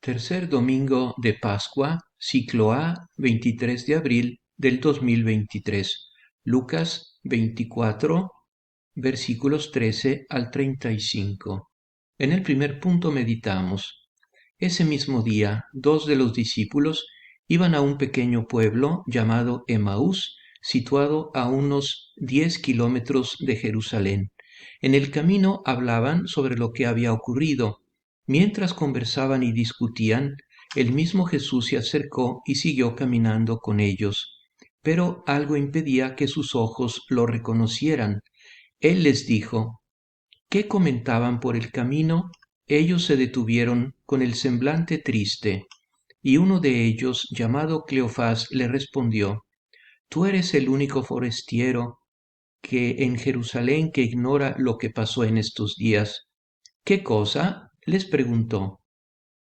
Tercer domingo de Pascua, ciclo A, 23 de abril del 2023. Lucas 24, versículos 13 al 35. En el primer punto meditamos. Ese mismo día, dos de los discípulos iban a un pequeño pueblo llamado Emaús, situado a unos 10 kilómetros de Jerusalén. En el camino hablaban sobre lo que había ocurrido. Mientras conversaban y discutían, el mismo Jesús se acercó y siguió caminando con ellos. Pero algo impedía que sus ojos lo reconocieran. Él les dijo: ¿qué comentaban por el camino? Ellos se detuvieron con el semblante triste, y uno de ellos, llamado Cleofás, le respondió: ¿tú eres el único forestiero que en Jerusalén que ignora lo que pasó en estos días? ¿Qué cosa? Les preguntó.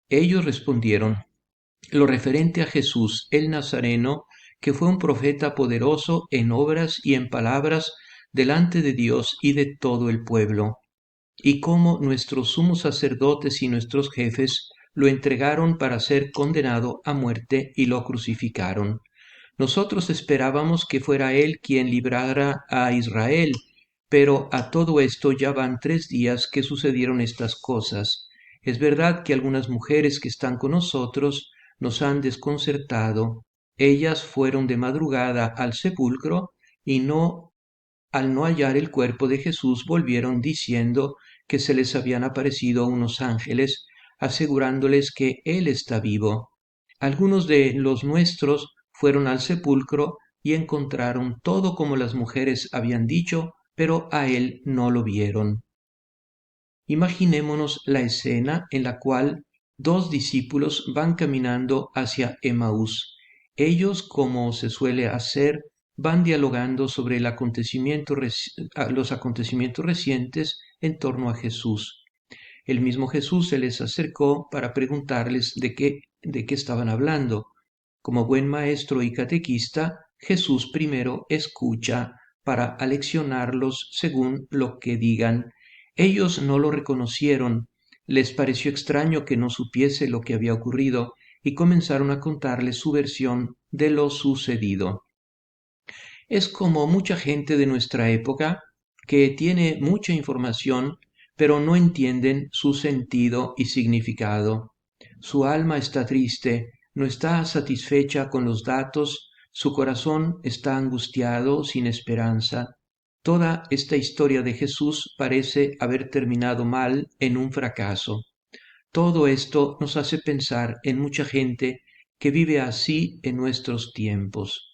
Ellos respondieron: lo referente a Jesús el Nazareno, que fue un profeta poderoso en obras y en palabras delante de Dios y de todo el pueblo, y cómo nuestros sumos sacerdotes y nuestros jefes lo entregaron para ser condenado a muerte y lo crucificaron. Nosotros esperábamos que fuera él quien librara a Israel, pero a todo esto ya van 3 días que sucedieron estas cosas. Es verdad que algunas mujeres que están con nosotros nos han desconcertado. Ellas fueron de madrugada al sepulcro y al no hallar el cuerpo de Jesús, volvieron diciendo que se les habían aparecido unos ángeles, asegurándoles que Él está vivo. Algunos de los nuestros fueron al sepulcro y encontraron todo como las mujeres habían dicho, pero a Él no lo vieron. Imaginémonos la escena en la cual dos discípulos van caminando hacia Emaús. Ellos, como se suele hacer, van dialogando sobre los acontecimientos recientes en torno a Jesús. El mismo Jesús se les acercó para preguntarles de qué estaban hablando. Como buen maestro y catequista, Jesús primero escucha para aleccionarlos según lo que digan. Ellos no lo reconocieron, les pareció extraño que no supiese lo que había ocurrido y comenzaron a contarle su versión de lo sucedido. Es como mucha gente de nuestra época que tiene mucha información, pero no entienden su sentido y significado. Su alma está triste, no está satisfecha con los datos, su corazón está angustiado, sin esperanza. Toda esta historia de Jesús parece haber terminado mal, en un fracaso. Todo esto nos hace pensar en mucha gente que vive así en nuestros tiempos.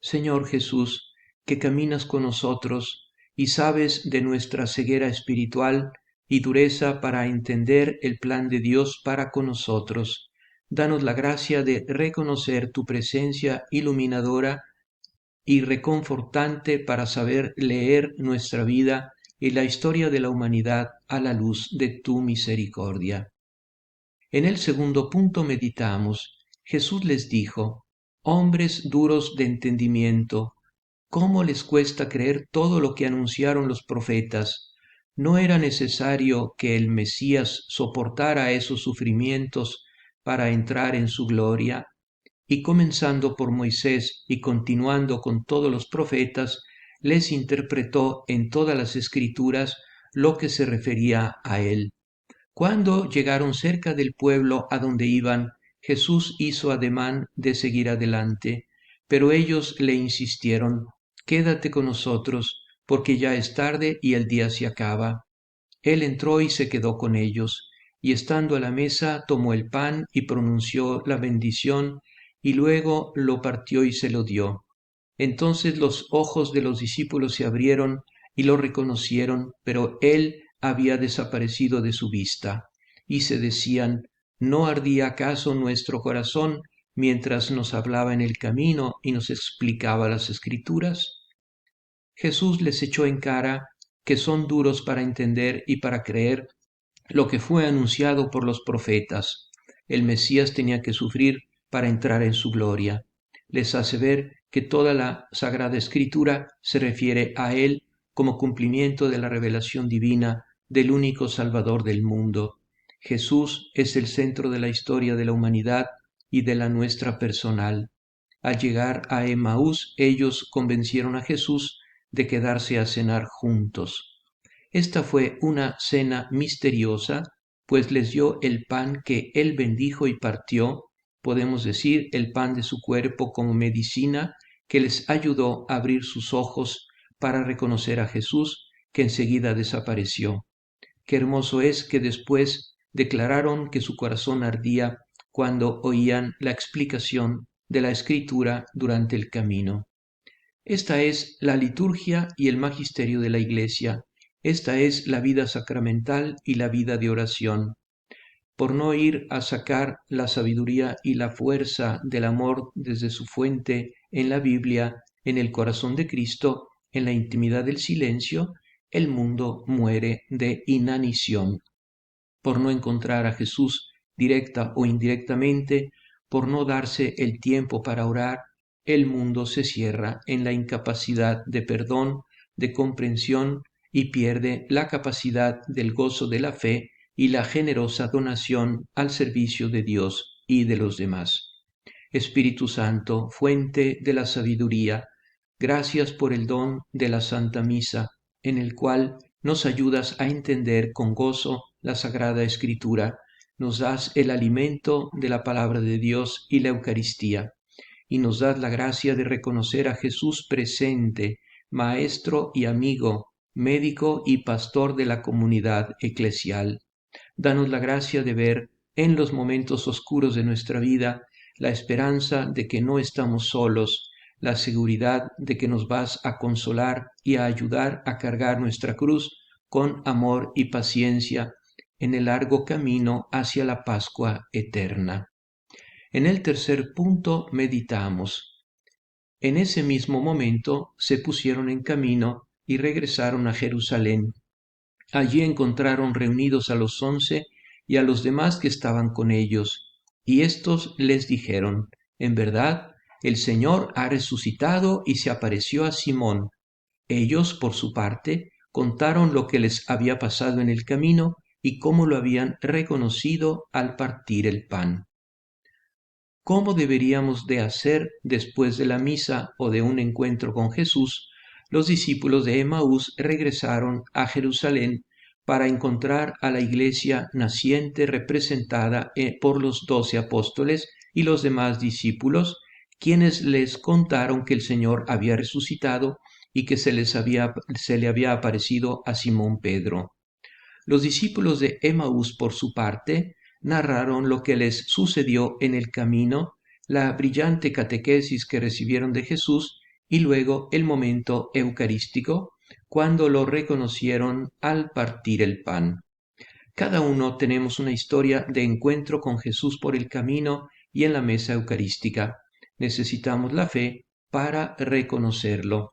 Señor Jesús, que caminas con nosotros y sabes de nuestra ceguera espiritual y dureza para entender el plan de Dios para con nosotros, danos la gracia de reconocer tu presencia iluminadora y reconfortante para saber leer nuestra vida y la historia de la humanidad a la luz de tu misericordia. En el segundo punto meditamos: Jesús les dijo: hombres duros de entendimiento, ¿cómo les cuesta creer todo lo que anunciaron los profetas? ¿No era necesario que el Mesías soportara esos sufrimientos para entrar en su gloria? Y comenzando por Moisés y continuando con todos los profetas, les interpretó en todas las escrituras lo que se refería a él. Cuando llegaron cerca del pueblo a donde iban, Jesús hizo ademán de seguir adelante, pero ellos le insistieron: quédate con nosotros, porque ya es tarde y el día se acaba. Él entró y se quedó con ellos, y estando a la mesa tomó el pan y pronunció la bendición, y luego lo partió y se lo dio. Entonces los ojos de los discípulos se abrieron y lo reconocieron, pero él había desaparecido de su vista. Y se decían: ¿no ardía acaso nuestro corazón mientras nos hablaba en el camino y nos explicaba las Escrituras? Jesús les echó en cara que son duros para entender y para creer lo que fue anunciado por los profetas. El Mesías tenía que sufrir para entrar en su gloria. Les hace ver que toda la Sagrada Escritura se refiere a Él como cumplimiento de la revelación divina del único Salvador del mundo. Jesús es el centro de la historia de la humanidad y de la nuestra personal. Al llegar a Emaús, ellos convencieron a Jesús de quedarse a cenar juntos. Esta fue una cena misteriosa, pues les dio el pan que él bendijo y partió, podemos decir, el pan de su cuerpo como medicina que les ayudó a abrir sus ojos para reconocer a Jesús, que enseguida desapareció. Qué hermoso es que después declararon que su corazón ardía cuando oían la explicación de la Escritura durante el camino. Esta es la liturgia y el magisterio de la Iglesia. Esta es la vida sacramental y la vida de oración. Por no ir a sacar la sabiduría y la fuerza del amor desde su fuente en la Biblia, en el corazón de Cristo, en la intimidad del silencio, el mundo muere de inanición. Por no encontrar a Jesús directa o indirectamente, por no darse el tiempo para orar, el mundo se cierra en la incapacidad de perdón, de comprensión y pierde la capacidad del gozo de la fe y la generosa donación al servicio de Dios y de los demás. Espíritu Santo, fuente de la sabiduría, gracias por el don de la Santa Misa, en el cual nos ayudas a entender con gozo la Sagrada Escritura, nos das el alimento de la palabra de Dios y la Eucaristía, y nos das la gracia de reconocer a Jesús presente, Maestro y amigo, médico y pastor de la comunidad eclesial. Danos la gracia de ver en los momentos oscuros de nuestra vida la esperanza de que no estamos solos, la seguridad de que nos vas a consolar y a ayudar a cargar nuestra cruz con amor y paciencia en el largo camino hacia la Pascua eterna. En el tercer punto meditamos. En ese mismo momento se pusieron en camino y regresaron a Jerusalén. Allí encontraron reunidos a los 11 y a los demás que estaban con ellos, y éstos les dijeron: en verdad, el Señor ha resucitado y se apareció a Simón. Ellos, por su parte, contaron lo que les había pasado en el camino y cómo lo habían reconocido al partir el pan. ¿Cómo deberíamos de hacer después de la misa o de un encuentro con Jesús? Los discípulos de Emaús regresaron a Jerusalén para encontrar a la iglesia naciente representada por los 12 apóstoles y los demás discípulos, quienes les contaron que el Señor había resucitado y que se le había aparecido a Simón Pedro. Los discípulos de Emaús, por su parte, narraron lo que les sucedió en el camino, la brillante catequesis que recibieron de Jesús y luego el momento eucarístico, cuando lo reconocieron al partir el pan. Cada uno tenemos una historia de encuentro con Jesús por el camino y en la mesa eucarística. Necesitamos la fe para reconocerlo.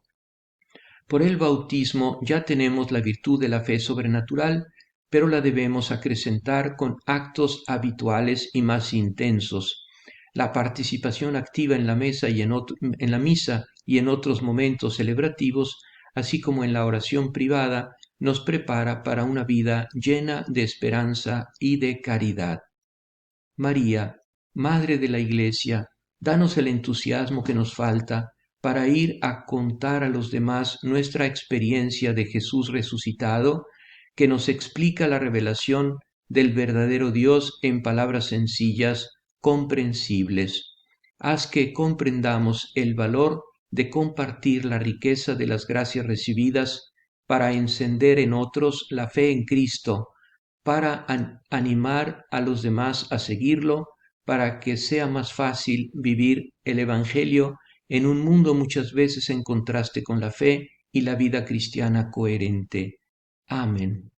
Por el bautismo ya tenemos la virtud de la fe sobrenatural, pero la debemos acrecentar con actos habituales y más intensos. La participación activa en la mesa y en la misa y en otros momentos celebrativos, así como en la oración privada, nos prepara para una vida llena de esperanza y de caridad. María, Madre de la Iglesia, danos el entusiasmo que nos falta para ir a contar a los demás nuestra experiencia de Jesús resucitado, que nos explica la revelación del verdadero Dios en palabras sencillas, comprensibles. Haz que comprendamos el valor de compartir la riqueza de las gracias recibidas para encender en otros la fe en Cristo, para animar a los demás a seguirlo, para que sea más fácil vivir el Evangelio en un mundo muchas veces en contraste con la fe y la vida cristiana coherente. Amén.